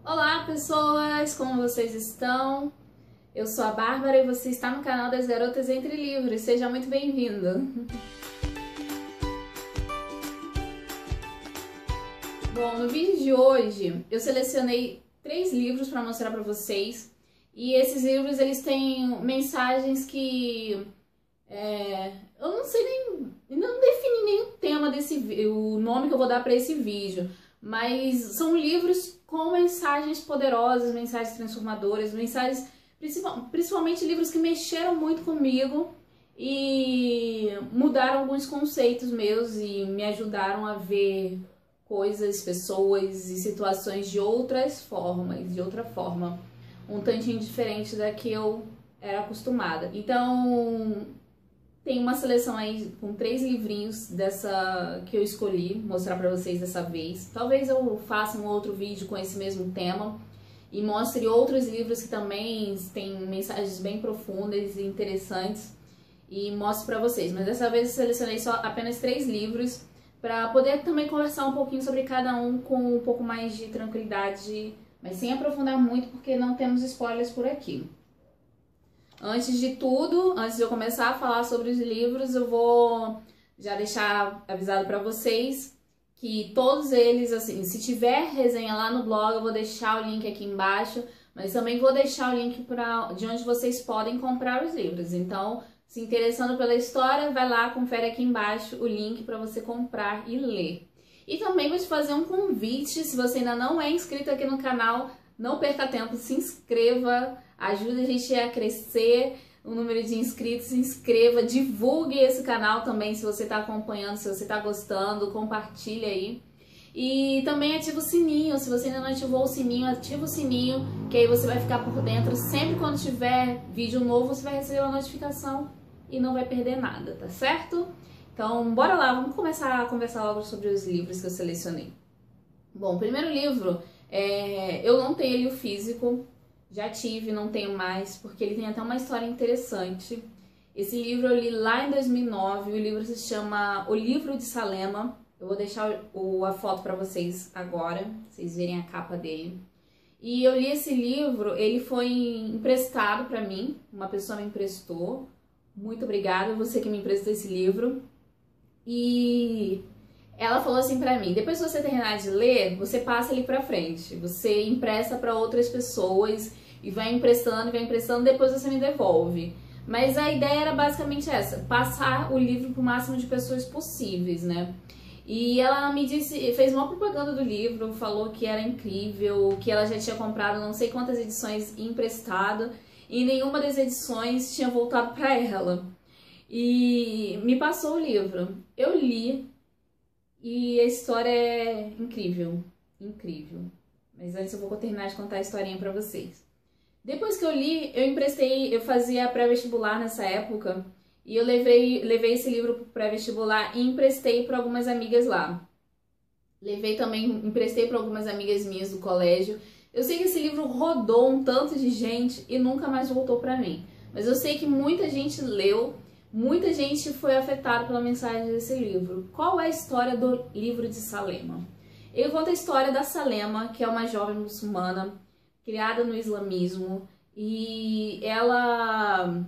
Olá pessoas, como vocês estão? Eu sou a Bárbara e você está no canal das Garotas Entre Livros. Seja muito bem-vindo! Bom, no vídeo de hoje eu selecionei 3 livros para mostrar para vocês. E esses livros eles têm mensagens que eu não sei não defini nem o tema o nome que eu vou dar para esse vídeo. Mas são livros com mensagens poderosas, mensagens transformadoras, mensagens, principalmente livros que mexeram muito comigo e mudaram alguns conceitos meus e me ajudaram a ver coisas, pessoas e situações de outra forma, um tantinho diferente da que eu era acostumada. Então, tem uma seleção aí com 3 livrinhos que eu escolhi mostrar pra vocês dessa vez. Talvez eu faça um outro vídeo com esse mesmo tema e mostre outros livros que também têm mensagens bem profundas e interessantes e mostre pra vocês. Mas dessa vez eu selecionei apenas 3 livros para poder também conversar um pouquinho sobre cada um com um pouco mais de tranquilidade, mas sem aprofundar muito porque não temos spoilers por aqui. Antes de tudo, antes de eu começar a falar sobre os livros, eu vou já deixar avisado para vocês que todos eles, assim, se tiver resenha lá no blog, eu vou deixar o link aqui embaixo, mas também vou deixar o link de onde vocês podem comprar os livros. Então, se interessando pela história, vai lá, confere aqui embaixo o link para você comprar e ler. E também vou te fazer um convite, se você ainda não é inscrito aqui no canal, não perca tempo, se inscreva, ajuda a gente a crescer o número de inscritos, se inscreva, divulgue esse canal também se você está acompanhando, se você está gostando, compartilha aí. E também ativa o sininho, se você ainda não ativou o sininho, ativa o sininho, que aí você vai ficar por dentro. Sempre quando tiver vídeo novo, você vai receber uma notificação e não vai perder nada, tá certo? Então, bora lá, vamos começar a conversar logo sobre os livros que eu selecionei. Bom, o primeiro livro, eu não tenho ele o físico, já tive, não tenho mais, porque ele tem até uma história interessante. Esse livro eu li lá em 2009, o livro se chama O Livro de Salema. Eu vou deixar a foto para vocês agora, vocês verem a capa dele. E eu li esse livro, ele foi emprestado para mim, uma pessoa me emprestou. Muito obrigada, você que me emprestou esse livro. E ela falou assim pra mim: depois que você terminar de ler, você passa ele pra frente, você empresta pra outras pessoas e vai emprestando, depois você me devolve. Mas a ideia era basicamente essa, passar o livro pro máximo de pessoas possíveis, né? E ela me disse, fez uma propaganda do livro, falou que era incrível, que ela já tinha comprado não sei quantas edições emprestado e nenhuma das edições tinha voltado pra ela. E me passou o livro. Eu li e a história é incrível, incrível. Mas antes eu vou terminar de contar a historinha pra vocês. Depois que eu li, eu fazia pré-vestibular nessa época e eu levei esse livro pro pré-vestibular e emprestei para algumas amigas lá. Emprestei para algumas amigas minhas do colégio. Eu sei que esse livro rodou um tanto de gente e nunca mais voltou pra mim. Mas eu sei que muita gente leu. Muita gente foi afetada pela mensagem desse livro. Qual é a história do Livro de Salema? Ele conta a história da Salema, que é uma jovem muçulmana criada no islamismo, e a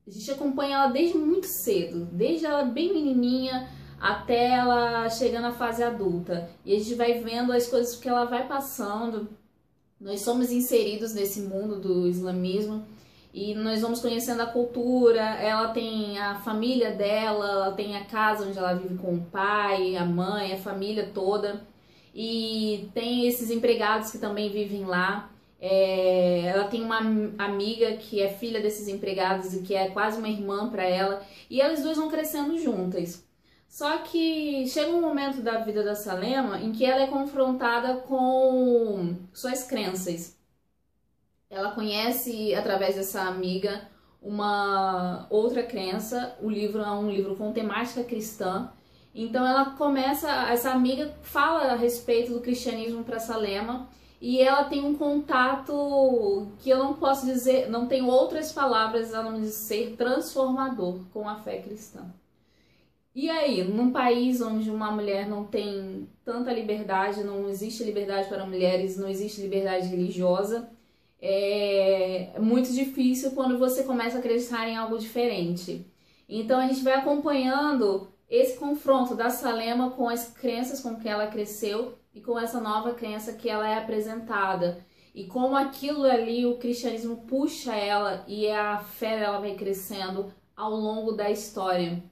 gente acompanha ela desde muito cedo, desde ela bem menininha até ela chegar na fase adulta. E a gente vai vendo as coisas que ela vai passando. Nós somos inseridos nesse mundo do islamismo. E nós vamos conhecendo a cultura, ela tem a família dela, ela tem a casa onde ela vive com o pai, a mãe, a família toda. E tem esses empregados que também vivem lá. Ela tem uma amiga que é filha desses empregados e que é quase uma irmã para ela. E elas duas vão crescendo juntas. Só que chega um momento da vida da Salema em que ela é confrontada com suas crenças. Ela conhece, através dessa amiga, uma outra crença. O livro é um livro com temática cristã. Então essa amiga fala a respeito do cristianismo para Salema. E ela tem um contato que eu não posso dizer, não tenho outras palavras a não dizer transformador com a fé cristã. E aí, num país onde uma mulher não tem tanta liberdade, não existe liberdade para mulheres, não existe liberdade religiosa, é muito difícil quando você começa a acreditar em algo diferente. Então a gente vai acompanhando esse confronto da Salema com as crenças com que ela cresceu e com essa nova crença que ela é apresentada. E como aquilo ali, o cristianismo puxa ela e a fé dela vai crescendo ao longo da história.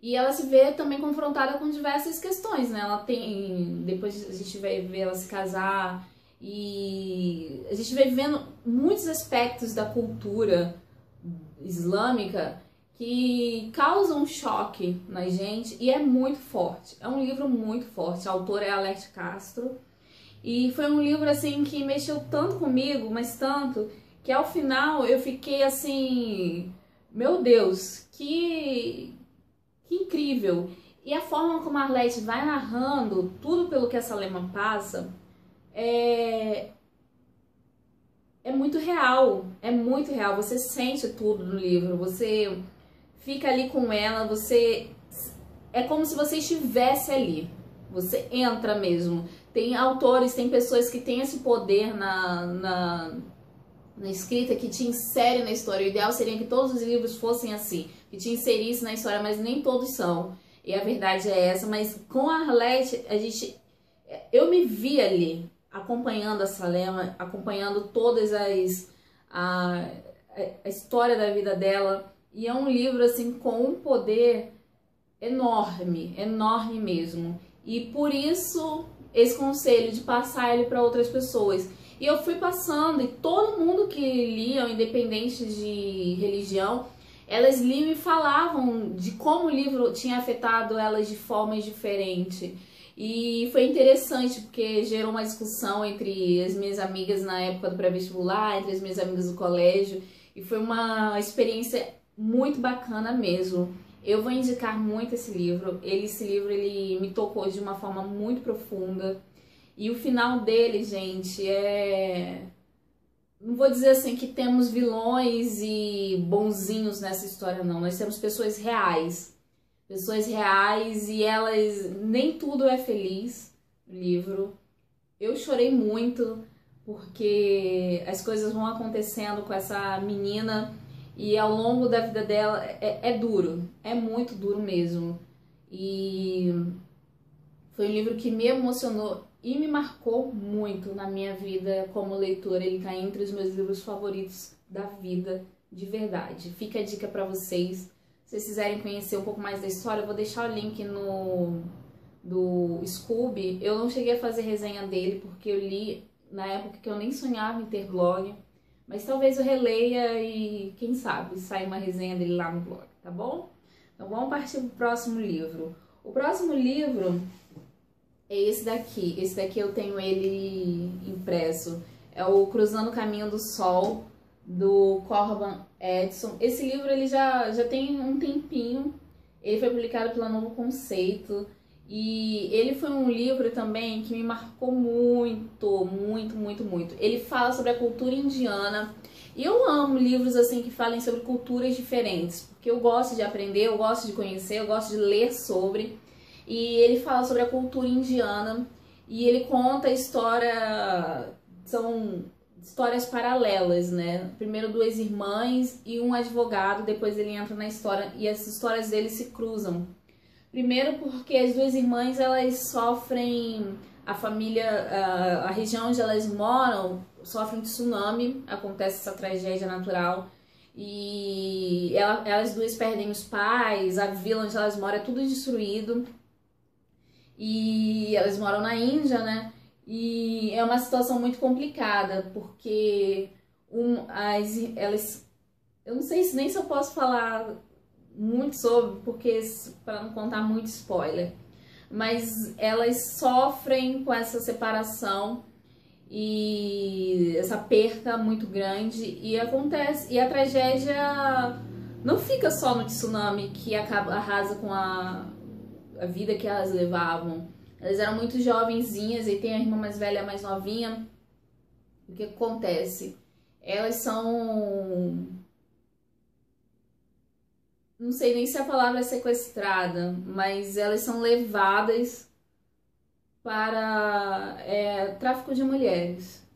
E ela se vê também confrontada com diversas questões, né? Ela tem... Depois a gente vai ver ela se casar e a gente vai vendo muitos aspectos da cultura islâmica que causam um choque na gente e é muito forte. É um livro muito forte. A autora é a Alerte Castro. E foi um livro, assim, que mexeu tanto comigo, mas tanto, que ao final eu fiquei assim... Meu Deus, que incrível! E a forma como a Arlete vai narrando tudo pelo que essa Salema passa é muito real, é muito real. Você sente tudo no livro, você fica ali com ela, você é como se você estivesse ali, você entra mesmo. Tem autores, tem pessoas que têm esse poder na escrita, que te insere na história. O ideal seria que todos os livros fossem assim, que te inserisse na história, mas nem todos são. E a verdade é essa. Mas com a Arlete, eu me vi ali, acompanhando a Salema, acompanhando todas a história da vida dela. E é um livro assim com um poder enorme, enorme mesmo. E por isso esse conselho de passar ele para outras pessoas. E eu fui passando, e todo mundo que lia, independente de religião, elas liam e falavam de como o livro tinha afetado elas de formas diferentes. E foi interessante, porque gerou uma discussão entre as minhas amigas na época do pré-vestibular, entre as minhas amigas do colégio, e foi uma experiência muito bacana mesmo. Eu vou indicar muito esse livro. Esse livro ele me tocou de uma forma muito profunda. E o final dele, gente, não vou dizer assim que temos vilões e bonzinhos nessa história, não. Nós temos pessoas reais. Pessoas reais e elas... Nem tudo é feliz no livro. Eu chorei muito porque as coisas vão acontecendo com essa menina e ao longo da vida dela é duro. É muito duro mesmo. E foi um livro que me emocionou e me marcou muito na minha vida como leitora. Ele tá entre os meus livros favoritos da vida, de verdade. Fica a dica pra vocês. Se vocês quiserem conhecer um pouco mais da história, eu vou deixar o link do Scooby. Eu não cheguei a fazer resenha dele, porque eu li na época que eu nem sonhava em ter blog. Mas talvez eu releia e, quem sabe, saia uma resenha dele lá no blog, tá bom? Então vamos partir pro próximo livro. O próximo livro é esse daqui. Esse daqui eu tenho ele impresso. É o Cruzando o Caminho do Sol, do Corban Edson. Esse livro ele já tem um tempinho. Ele foi publicado pela Novo Conceito. E ele foi um livro também que me marcou muito, muito, muito, muito. Ele fala sobre a cultura indiana. E eu amo livros assim que falem sobre culturas diferentes. Porque eu gosto de aprender, eu gosto de conhecer, eu gosto de ler sobre. E ele fala sobre a cultura indiana e ele conta a história, são histórias paralelas, né? Primeiro duas irmãs e um advogado, depois ele entra na história e as histórias deles se cruzam. Primeiro porque as duas irmãs, elas sofrem, a região onde elas moram sofre um tsunami, acontece essa tragédia natural. E elas duas perdem os pais, a vila onde elas moram é tudo destruído. E elas moram na Índia, né? E é uma situação muito complicada, porque elas... Eu não sei nem se eu posso falar muito sobre, porque para não contar muito spoiler. Mas elas sofrem com essa separação e essa perca muito grande. E acontece... E a tragédia não fica só no tsunami que arrasa com a vida que elas levavam. Elas eram muito jovenzinhas e tem a irmã mais velha e a mais novinha. O que acontece? Elas são não sei nem se a palavra é sequestrada, mas elas são levadas para tráfico de mulheres.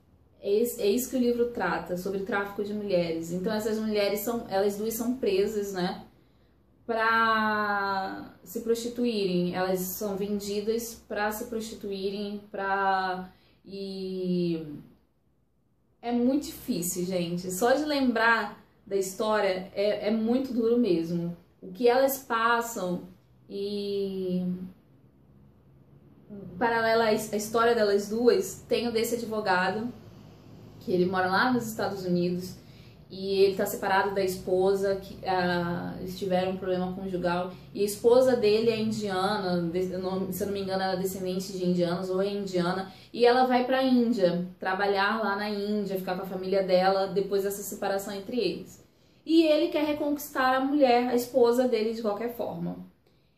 É isso que o livro trata, sobre tráfico de mulheres. Então essas mulheres elas duas são presas, né, para se prostituírem. Elas são vendidas para se prostituírem, e é muito difícil, gente. Só de lembrar da história é muito duro mesmo. O que elas passam e paralela à história delas duas, tem o desse advogado, que ele mora lá nos Estados Unidos e ele tá separado da esposa, que eles tiveram um problema conjugal, e a esposa dele é indiana, se eu não me engano ela é descendente de indianos ou é indiana, e ela vai pra Índia, trabalhar lá na Índia, ficar com a família dela depois dessa separação entre eles. E ele quer reconquistar a mulher, a esposa dele, de qualquer forma.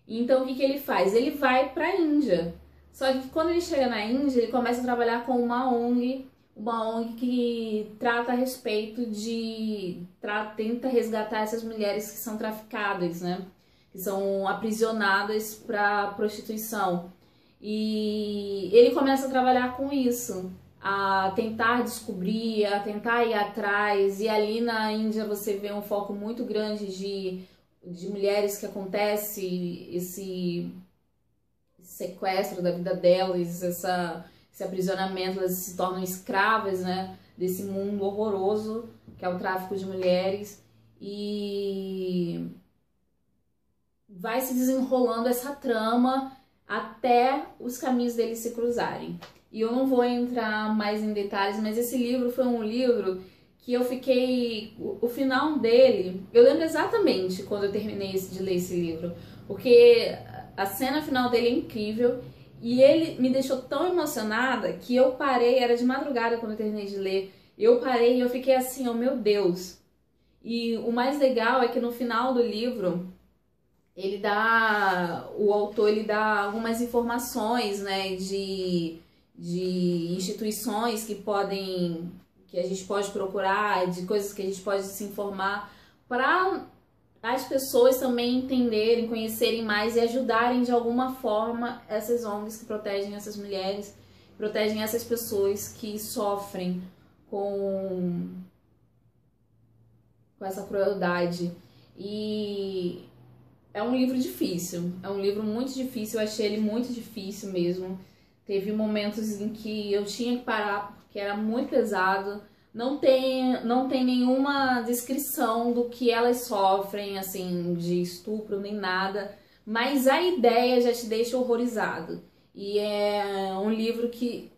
Então o que ele faz? Ele vai pra Índia. Só que quando ele chega na Índia, ele começa a trabalhar com uma ONG que trata a respeito tenta resgatar essas mulheres que são traficadas, né? Que são aprisionadas para prostituição. E ele começa a trabalhar com isso, a tentar descobrir, a tentar ir atrás. E ali na Índia você vê um foco muito grande de mulheres que acontece esse sequestro da vida delas, esse aprisionamento, elas se tornam escravas, né, desse mundo horroroso que é o tráfico de mulheres, e vai se desenrolando essa trama até os caminhos deles se cruzarem. E eu não vou entrar mais em detalhes, mas esse livro foi um livro que eu fiquei... O final dele, eu lembro exatamente quando eu terminei de ler esse livro, porque a cena final dele é incrível. E ele me deixou tão emocionada que eu parei, era de madrugada quando eu terminei de ler, eu parei e eu fiquei assim, oh meu Deus. E o mais legal é que no final do livro, o autor ele dá algumas informações, né, de instituições que a gente pode procurar, de coisas que a gente pode se informar, para as pessoas também entenderem, conhecerem mais e ajudarem de alguma forma essas ONGs que protegem essas mulheres, protegem essas pessoas que sofrem com essa crueldade. E é um livro difícil, é um livro muito difícil, eu achei ele muito difícil mesmo. Teve momentos em que eu tinha que parar porque era muito pesado. Não tem nenhuma descrição do que elas sofrem, assim, de estupro nem nada, mas a ideia já te deixa horrorizado. E é um livro que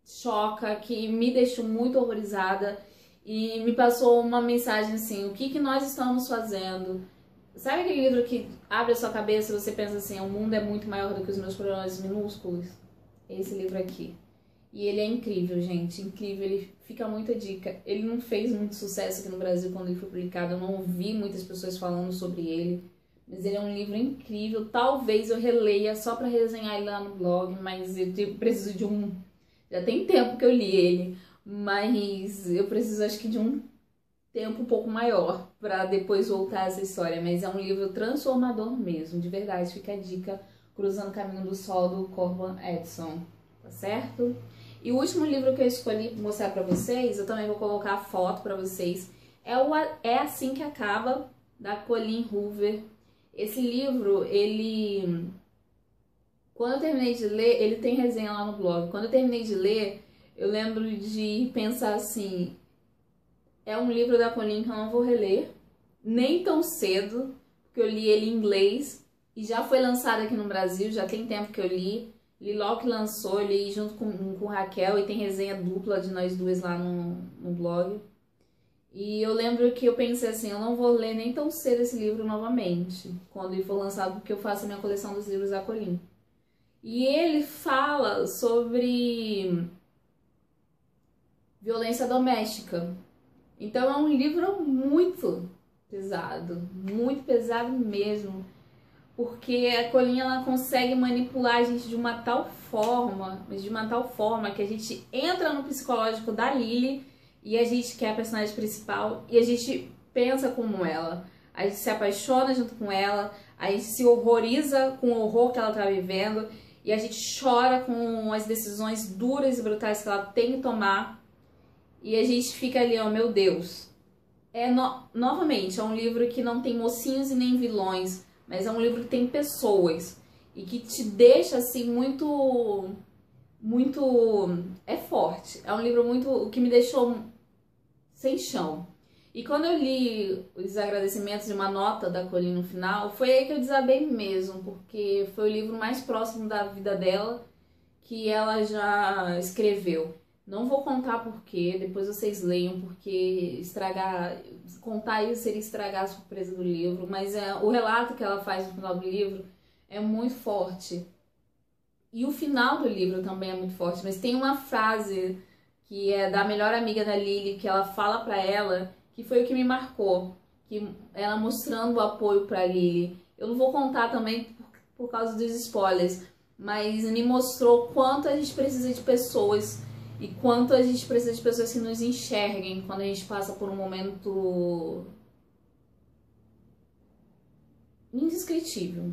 choca, que me deixou muito horrorizada e me passou uma mensagem assim, o que nós estamos fazendo? Sabe aquele livro que abre a sua cabeça e você pensa assim, o mundo é muito maior do que os meus problemas minúsculos? Esse livro aqui. E ele é incrível, gente, incrível, ele fica muita dica. Ele não fez muito sucesso aqui no Brasil quando ele foi publicado, eu não ouvi muitas pessoas falando sobre ele, mas ele é um livro incrível. Talvez eu releia só pra resenhar ele lá no blog, mas eu preciso de já tem tempo que eu li ele, mas eu preciso acho que de um tempo um pouco maior pra depois voltar a essa história. Mas é um livro transformador mesmo, de verdade, fica a dica, Cruzando o Caminho do Sol, do Corbin Edson, tá certo? E o último livro que eu escolhi mostrar pra vocês, eu também vou colocar a foto pra vocês, é Assim que Acaba, da Colleen Hoover. Esse livro, quando eu terminei de ler, ele tem resenha lá no blog. Quando eu terminei de ler, eu lembro de pensar assim, é um livro da Colleen que eu não vou reler, nem tão cedo, porque eu li ele em inglês, e já foi lançado aqui no Brasil, já tem tempo que eu li. Li logo que lançou, eu li junto com Raquel, e tem resenha dupla de nós duas lá no blog. E eu lembro que eu pensei assim, eu não vou ler nem tão cedo esse livro novamente, quando ele for lançado, porque eu faço a minha coleção dos livros da Colleen. E ele fala sobre violência doméstica. Então é um livro muito pesado mesmo. Porque a Colleen, ela consegue manipular a gente de uma tal forma, que a gente entra no psicológico da Lily e a gente quer a personagem principal e a gente pensa como ela. a gente se apaixona junto com ela, a gente se horroriza com o horror que ela tá vivendo e a gente chora com as decisões duras e brutais que ela tem que tomar e a gente fica ali, ó, meu Deus. Novamente, é um livro que não tem mocinhos e nem vilões, mas é um livro que tem pessoas e que te deixa assim muito forte. É um livro muito que me deixou sem chão. E quando eu li os agradecimentos de uma nota da Colleen no final, foi aí que eu desabei mesmo, porque foi o livro mais próximo da vida dela que ela já escreveu. Não vou contar porquê, depois vocês leiam, porque contar isso seria estragar a surpresa do livro, mas o relato que ela faz no final do livro é muito forte. E o final do livro também é muito forte, mas tem uma frase que é da melhor amiga da Lily, que ela fala pra ela, que foi o que me marcou, que ela mostrando o apoio pra Lily. Eu não vou contar também por causa dos spoilers, mas me mostrou quanto a gente precisa de pessoas e quanto a gente precisa de pessoas que nos enxerguem quando a gente passa por um momento indescritível,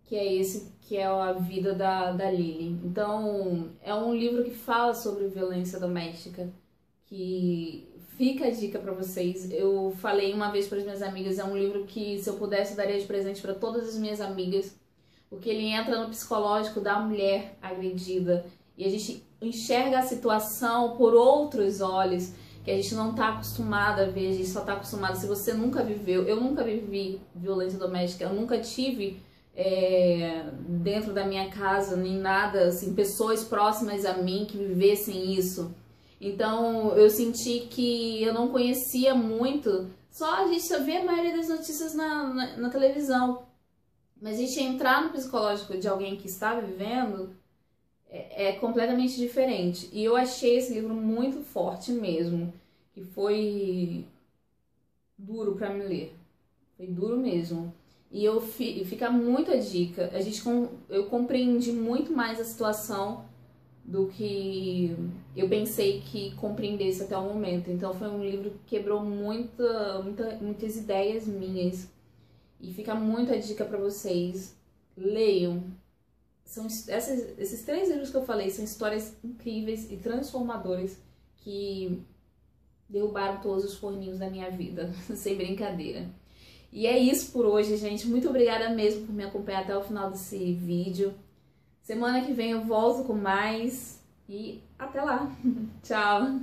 que é esse que é a vida da Lily. Então, é um livro que fala sobre violência doméstica, que fica a dica pra vocês. Eu falei uma vez para as minhas amigas, é um livro que, se eu pudesse, eu daria de presente para todas as minhas amigas, porque ele entra no psicológico da mulher agredida e a gente enxerga a situação por outros olhos que a gente não tá acostumado a ver, a gente só tá acostumado. Se você nunca viveu, eu nunca vivi violência doméstica, eu nunca tive dentro da minha casa, nem nada, assim, pessoas próximas a mim que vivessem isso. Então eu senti que eu não conhecia muito, só a gente só vê a maioria das notícias na televisão. Mas a gente entrar no psicológico de alguém que está vivendo é completamente diferente. E eu achei esse livro muito forte mesmo, que foi duro pra me ler. Foi duro mesmo. E fica muito a dica. Eu compreendi muito mais a situação do que eu pensei que compreendesse até o momento. Então foi um livro que quebrou muitas ideias minhas. E fica muito a dica pra vocês. Leiam. Esses 3 livros que eu falei são histórias incríveis e transformadoras que derrubaram todos os forninhos da minha vida, sem brincadeira. E é isso por hoje, gente. Muito obrigada mesmo por me acompanhar até o final desse vídeo. Semana que vem eu volto com mais e até lá. Tchau!